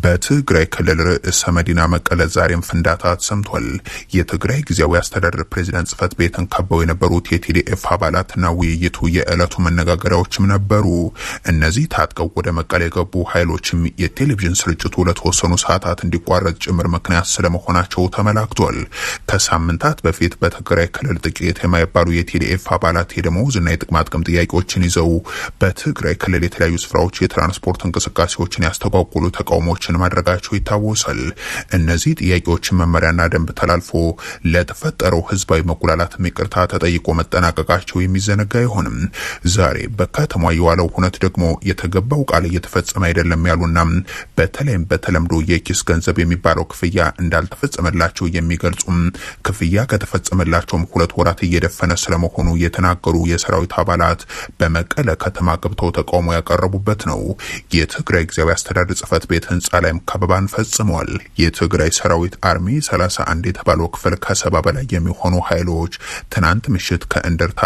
በትግራይ ክልል ርዕሰ መዲና መቀለ ዛሬም ፍንዳታ ተሰምቷል። የትግራይ ጊዜያዊ አስተዳደር ፕሬዝዳንት ጽህፈት ቤትን ከበው የነበሩት የቲዲኤፍ አባላትና ውይይቱ የዕለቱ መነጋገሪያዎችም ነበሩ። እነዚህ ታጥቀው ወደ መቀለ የገቡ ኃይሎችም የቴሌቪዥን ስርጭቱ ለተወሰኑ ሰዓታት እንዲቋረጥ ጭምር ምክንያት ስለመሆናቸው ተመላክቷል። ከሳምንታት በፊት በትግራይ ክልል ጥቂት የማይባሉ የቲዲኤፍ አባላት የደመወዝና የጥቅማ ጥቅም ጥያቄዎችን ይዘው በትግራይ ክልል የተለያዩ ስፍራዎች የትራንስፖርት እንቅስቃሴዎችን ያስተጓጉሉ ተቃውሞችን ማድረጋቸው ይታወሳል። እነዚህ ጥያቄዎችን መመሪያና ደንብ ተላልፎ ለተፈጠረው ህዝባዊ መጉላላት ይቅርታ ተጠይቆ መጠናቀቃቸው የሚዘነጋ አይሆንም። ዛሬ በከተማው የዋለው ሁነት ደግሞ የተገባው ቃል እየተፈጸመ አይደለም ያሉና በተለይም በተለምዶ የኪስ ገንዘብ የሚባለው ክፍያ እንዳልተፈጸመላቸው የሚገልጹ ክፍያ ከተፈጸመላቸውም 2 ወራት እየደፈነ ስለመሆኑ የተናገሩ የሰራዊት አባላት በመቀለ ከተማ ገብተው ተቃውሞ ያቀረቡበት ነው። የትግራይ ጊዜያዊ አስተዳደር ጽህፈት ቤት ህንጻ ላይም ከበባን ፈጽመዋል። የትግራይ ሰራዊት አርሚ 31 የተባለው ክፍል ከ70 በላይ የሚሆኑ ኃይሎች ትናንት ምሽት ከእንደርታ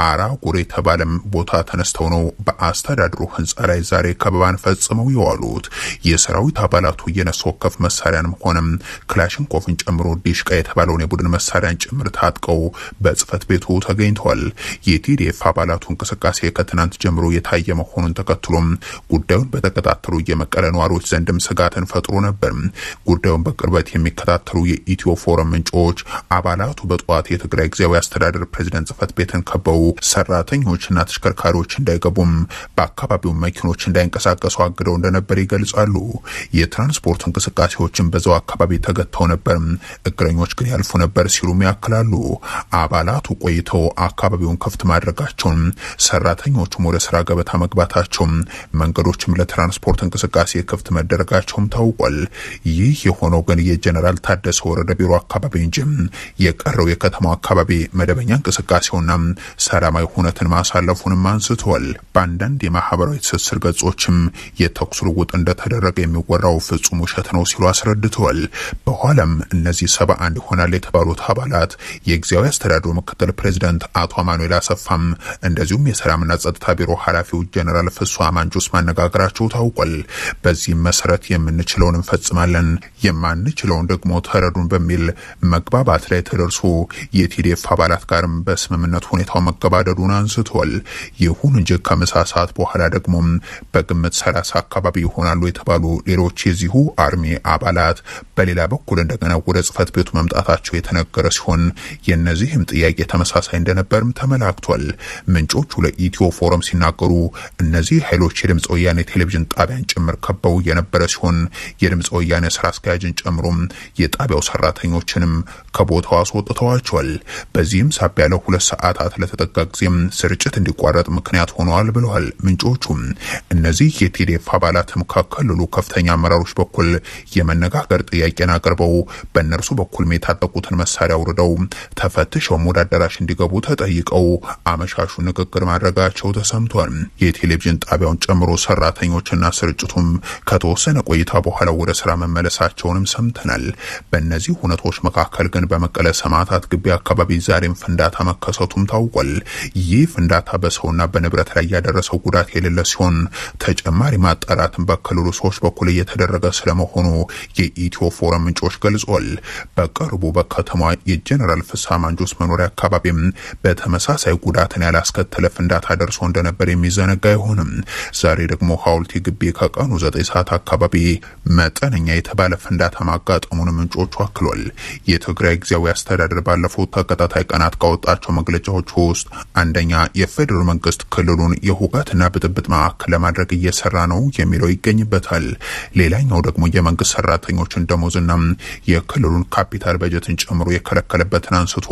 አራ ጉሬ የተባለም ቦታ ተነስተው ነው በአስተዳድሩ ህንጻ ላይ ዛሬ ከበባን ፈጽመው የዋሉት። የሰራዊት አባላቱ የነፍስ ወከፍ መሳሪያንም ሆነም ክላሽንኮቭን ጨምሮ ዲሽቃ የተባለውን የቡድን መሳሪያን ጭምር ታጥቀው በጽህፈት ቤቱ ተገኝተዋል። የቲዲኤፍ አባላቱ እንቅስቃሴ ከትናንት ጀምሮ የታየ መሆኑን ተከትሎም ጉዳዩን በተከታተሉ የመቀለ ነዋሪዎች ዘንድም ስጋትን ፈጥሮ ነበር። ጉዳዩን በቅርበት የሚከታተሉ የኢትዮ ፎረም ምንጮች አባላቱ በጠዋት የትግራይ ጊዜያዊ አስተዳደር ፕሬዝዳንት ጽህፈት ቤትን ከበው ሰራተኞችና ተሽከርካሪዎች እንዳይገቡም በአካባቢው መኪኖች እንዳይንቀሳቀሱ አግደው እንደነበር ይገልጻሉ። የትራንስፖርት እንቅስቃሴዎችን በዛው አካባቢ ተገተው ነበር፣ እግረኞች ግን ያልፉ ነበር ሲሉም ያክላሉ። አባላቱ ቆይተው አካባቢውን ክፍት ማድረጋቸውን፣ ሰራተኞቹም ወደ ስራ ገበታ መግባታቸውን፣ መንገዶችም ለትራንስፖርት እንቅስቃሴ ክፍት መደረጋቸውም ታውቋል። ይህ የሆነው ግን የጀነራል ታደሰ ወረደ ቢሮ አካባቢ እንጂ የቀረው የከተማው አካባቢ መደበኛ እንቅስቃሴውና ሰላማዊ ሁነትን ማሳለፉንም አንስተዋል። በአንዳንድ የማህበራዊ ትስስር ገጾችም የተኩስ ልውውጥ እንደተደረገ የሚወራው ፍጹም ውሸት ነው ሲሉ አስረድተዋል። በኋላም እነዚህ 71 ይሆናል የተባሉት አባላት የጊዜያዊ አስተዳደሩ ምክትል ፕሬዝዳንት አቶ አማኑኤል አሰፋም እንደዚሁም የሰላምና ጸጥታ ቢሮ ኃላፊው ጀነራል ፍጹም አማንጆስ ማነጋገራቸው ታውቋል። በዚህም መሰረት የምንችለውን እንፈጽማለን፣ የማንችለውን ደግሞ ተረዱን በሚል መግባባት ላይ ተደርሶ የቲዲኤፍ አባላት ጋርም በስምምነት ሁኔታው መገባደዱን አንስተዋል። ይሁን እንጂ ከምሳ ሰዓት በኋላ ደግሞ በግምት 30 አካባቢ ይሆናሉ የተባሉ ሌሎች የዚሁ አርሚ አባላት በሌላ በኩል እንደገና ወደ ጽህፈት ቤቱ መምጣታቸው የተነገረ ሲሆን የነዚህም ጥያቄ ተመሳሳይ እንደነበርም ተመላክቷል። ምንጮቹ ለኢትዮ ፎረም ሲናገሩ እነዚህ ኃይሎች የድምጽ ወያኔ ቴሌቪዥን ጣቢያን ጭምር ከበው የነበረ ሲሆን የድምጽ ወያኔ ስራ አስኪያጅን ጨምሮ የጣቢያው ሰራተኞችንም ከቦታው አስወጥተዋቸዋል። በዚህም ሳቢያ ለ2 ሰዓታት ለተጠጋ ጊዜም ስርጭት እንዲቋረጥ ምክንያት ሆነዋል ብለዋል ምንጮቹ። እነዚህ የቲዲኤፍ አባላትም ከክልሉ ከፍተኛ አመራሮች በኩል የመነጋገር ጥያቄን አቅርበው በእነርሱ በኩል የታጠቁትን መሳሪያ አውርደው ተፈትሸው ወደ አዳራሽ እንዲገቡ ተጠይቀው አመሻሹ ንግግር ማድረጋቸው ተሰምቷል። የቴሌቪዥን ጣቢያውን ጨምሮ ሰራተኞችና ስርጭቱም ከተወሰነ ቆይታ በኋላ ወደ ስራ መመለሳቸውንም ሰምተናል። በእነዚህ ሁነቶች መካከል ግን በመቀለ ሰማዕታት ግቢ አካባቢ ዛሬም ፍንዳታ መከሰቱም ታውቋል። ይህ ፍንዳታ በሰውና በንብረት ላይ ያደረሰው ጉዳት የሌለ ሲሆን ተጨማሪ ማጣራትን በክልሉ ሰዎች በኩል እየተደረገ ስለመሆኑ የኢትዮ ፎረም ምንጮች ገልጿል። በቅርቡ በከተማ የጀነራል ፍጹም አማንጆስ መኖሪያ አካባቢም በተመሳሳይ ጉዳትን ያላስከተለ ፍንዳታ ደርሶ እንደነበር የሚዘነጋ አይሆንም። ዛሬ ደግሞ ሐውልቲ ግቢ ከቀኑ 9 ሰዓት አካባቢ መጠነኛ የተባለ ፍንዳታ ማጋጠሙን ምንጮቹ አክሏል። የትግራይ ጊዜያዊ አስተዳደር ባለፉት ተከታታይ ቀናት ካወጣቸው መግለጫዎች ውስጥ አንደኛ የፌደራል መንግስት ክልሉን የሁከትና ብጥብጥ ማዕከል ለማድረግ እየሰራ ነው የሚለው ይገኝበታል። ሌላኛው ደግሞ የመንግስት ሰራተኞችን ደሞዝና የክልሉን ካፒታል በጀትን ጨምሮ የከለከለበትን አንስቶ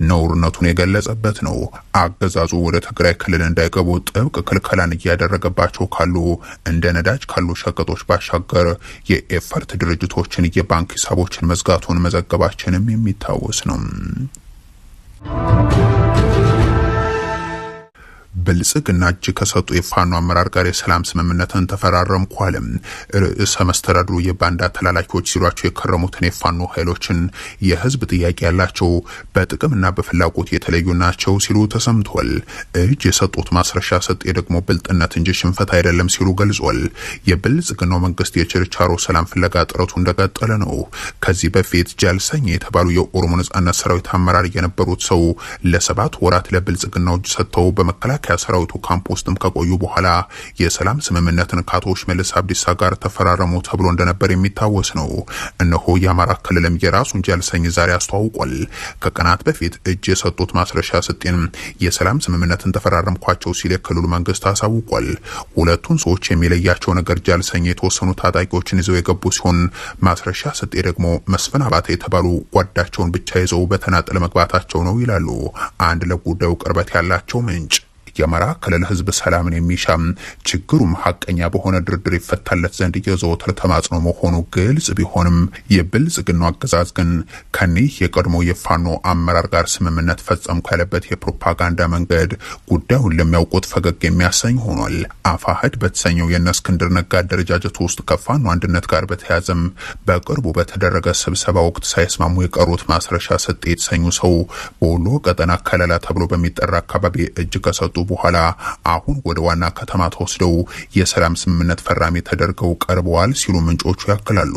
ነውርነቱን የገለጸበት ነው። አገዛዙ ወደ ትግራይ ክልል እንዳይገቡ ጥብቅ ክልከላን እያደረገባቸው ካሉ እንደ ነዳጅ ካሉ ሸቀጦች ባሻገር የኤፈርት ድርጅቶችን የባንክ ሂሳቦችን መዝጋቱን መዘገባችንም የሚታወስ ነው። ብልጽግና እጅ ከሰጡ የፋኖ አመራር ጋር የሰላም ስምምነትን ተፈራረምኳል። ርዕሰ መስተዳድሩ የባንዳ ተላላኪዎች ሲሏቸው የከረሙትን የፋኖ ኃይሎችን የህዝብ ጥያቄ ያላቸው በጥቅምና በፍላጎት የተለዩ ናቸው ሲሉ ተሰምቷል። እጅ የሰጡት ማስረሻ ሰጤ ደግሞ ብልጥነት እንጂ ሽንፈት አይደለም ሲሉ ገልጿል። የብልጽግናው መንግስት የችርቻሮ ሰላም ፍለጋ ጥረቱ እንደቀጠለ ነው። ከዚህ በፊት ጃልሰኝ የተባሉ የኦሮሞ ነጻነት ሰራዊት አመራር የነበሩት ሰው ለ7 ወራት ለብልጽግናው እጅ ሰጥተው በመከላከያ ሰራዊቱ ካምፕ ውስጥም ከቆዩ በኋላ የሰላም ስምምነትን ከአቶ ሽመልስ አብዲሳ ጋር ተፈራረሙ ተብሎ እንደነበር የሚታወስ ነው። እነሆ የአማራ ክልልም የራሱን ጃልሰኝ ዛሬ አስተዋውቋል። ከቀናት በፊት እጅ የሰጡት ማስረሻ ሰጤን የሰላም ስምምነትን ተፈራረምኳቸው ሲል የክልሉ መንግስት አሳውቋል። ሁለቱን ሰዎች የሚለያቸው ነገር ጃልሰኝ የተወሰኑ ታጣቂዎችን ይዘው የገቡ ሲሆን ማስረሻ ሰጤ ደግሞ መስፍን አባተ የተባሉ ጓዳቸውን ብቻ ይዘው በተናጠለ መግባታቸው ነው ይላሉ አንድ ለጉዳዩ ቅርበት ያላቸው ምንጭ። የአማራ ክልል ህዝብ ሰላምን የሚሻም ችግሩም ሀቀኛ በሆነ ድርድር ይፈታለት ዘንድ የዘወትር ተማጽኖ መሆኑ ግልጽ ቢሆንም የብልጽግናው አገዛዝ ግን ከኒህ የቀድሞ የፋኖ አመራር ጋር ስምምነት ፈጸምኩ ያለበት የፕሮፓጋንዳ መንገድ ጉዳዩን ለሚያውቁት ፈገግ የሚያሰኝ ሆኗል። አፋሕድ በተሰኘው የእነ እስክንድር ነጋ አደረጃጀት ውስጥ ከፋኖ አንድነት ጋር በተያያዘም በቅርቡ በተደረገ ስብሰባ ወቅት ሳይስማሙ የቀሩት ማስረሻ ሰጤ የተሰኙ ሰው በወሎ ቀጠና ከለላ ተብሎ በሚጠራ አካባቢ እጅ ከሰጡ በኋላ አሁን ወደ ዋና ከተማ ተወስደው የሰላም ስምምነት ፈራሚ ተደርገው ቀርበዋል ሲሉ ምንጮቹ ያክላሉ።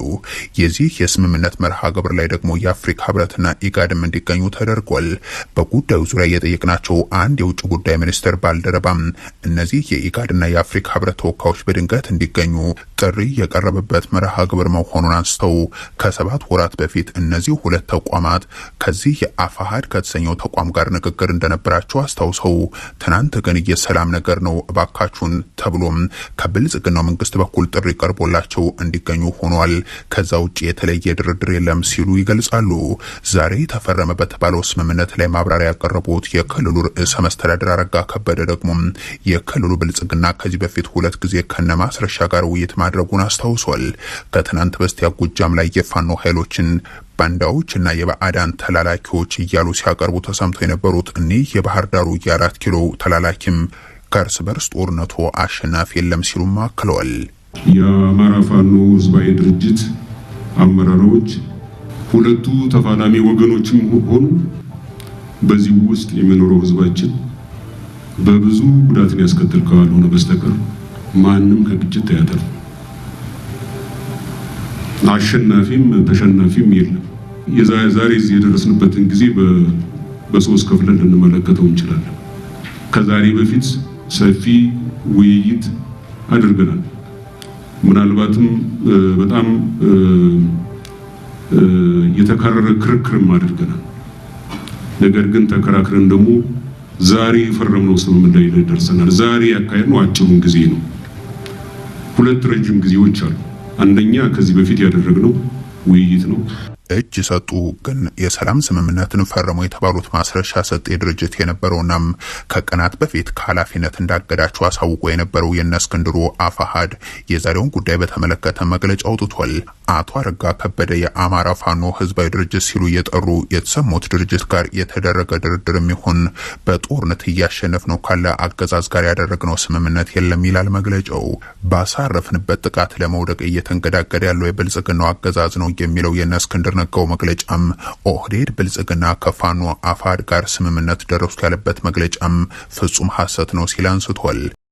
የዚህ የስምምነት መርሃ ግብር ላይ ደግሞ የአፍሪካ ህብረትና ኢጋድም እንዲገኙ ተደርጓል። በጉዳዩ ዙሪያ የጠየቅናቸው አንድ የውጭ ጉዳይ ሚኒስትር ባልደረባም እነዚህ የኢጋድና የአፍሪካ ህብረት ተወካዮች በድንገት እንዲገኙ ጥሪ የቀረበበት መርሃ ግብር መሆኑን አንስተው ከ7 ወራት በፊት እነዚህ ሁለት ተቋማት ከዚህ የአፋሕድ ከተሰኘው ተቋም ጋር ንግግር እንደነበራቸው አስታውሰው ትናንት ግን የሰላም ነገር ነው እባካችሁን ተብሎም ከብልጽግናው መንግስት በኩል ጥሪ ቀርቦላቸው እንዲገኙ ሆኗል። ከዛ ውጪ የተለየ ድርድር የለም ሲሉ ይገልጻሉ። ዛሬ ተፈረመ በተባለው ስምምነት ላይ ማብራሪያ ያቀረቡት የክልሉ ርዕሰ መስተዳድር አረጋ ከበደ ደግሞ የክልሉ ብልጽግና ከዚህ በፊት 2 ጊዜ ከነማስረሻ ጋር ውይይት ማድረጉን አስታውሷል። ከትናንት በስቲያ ጎጃም ላይ የፋኖ ኃይሎችን ባንዳዎች እና የባዕዳን ተላላኪዎች እያሉ ሲያቀርቡ ተሰምቶ የነበሩት እኒህ የባህር ዳሩ የ4 ኪሎ ተላላኪም ከእርስ በርስ ጦርነቱ አሸናፊ የለም ሲሉም አክለዋል። የአማራ ፋኖ ህዝባዊ ድርጅት አመራሮች ሁለቱ ተፋላሚ ወገኖችም ሆኑ በዚህ ውስጥ የሚኖረው ህዝባችን በብዙ ጉዳትን ያስከትል ካልሆነ በስተቀር ማንም ከግጭት አያተርፍ። አሸናፊም ተሸናፊም የለም። የዛሬ እዚህ የደረስንበትን ጊዜ በሶስት ከፍለን ልንመለከተው እንችላለን። ከዛሬ በፊት ሰፊ ውይይት አድርገናል። ምናልባትም በጣም የተካረረ ክርክርም አድርገናል። ነገር ግን ተከራክረን ደግሞ ዛሬ የፈረምነው ስምምነት ላይ ደርሰናል። ዛሬ ያካሄድነው አጭሩን ጊዜ ነው። 2 ረጅም ጊዜዎች አሉ። አንደኛ ከዚህ በፊት ያደረግነው ውይይት ነው። እጅ ሰጡ ግን የሰላም ስምምነትን ፈረሙ የተባሉት ማስረሻ ሰጤ ድርጅት የነበረውናም ከቀናት በፊት ከኃላፊነት እንዳገዳቸው አሳውቆ የነበረው የእነ እስክንድሩ አፋሕድ የዛሬውን ጉዳይ በተመለከተ መግለጫ አውጥቷል። አቶ አረጋ ከበደ የአማራ ፋኖ ህዝባዊ ድርጅት ሲሉ የጠሩ የተሰሙት ድርጅት ጋር የተደረገ ድርድርም ይሁን በጦርነት እያሸነፍ ነው ካለ አገዛዝ ጋር ያደረግነው ስምምነት የለም ይላል መግለጫው። ባሳረፍንበት ጥቃት ለመውደቅ እየተንገዳገደ ያለው የብልጽግናው አገዛዝ ነው የሚለው የእነ እስክንድር ነጋው መግለጫም ኦህዴድ ብልጽግና ከፋኖ አፋሕድ ጋር ስምምነት ደረሱ ያለበት መግለጫም ፍጹም ሐሰት ነው ሲል አንስቷል።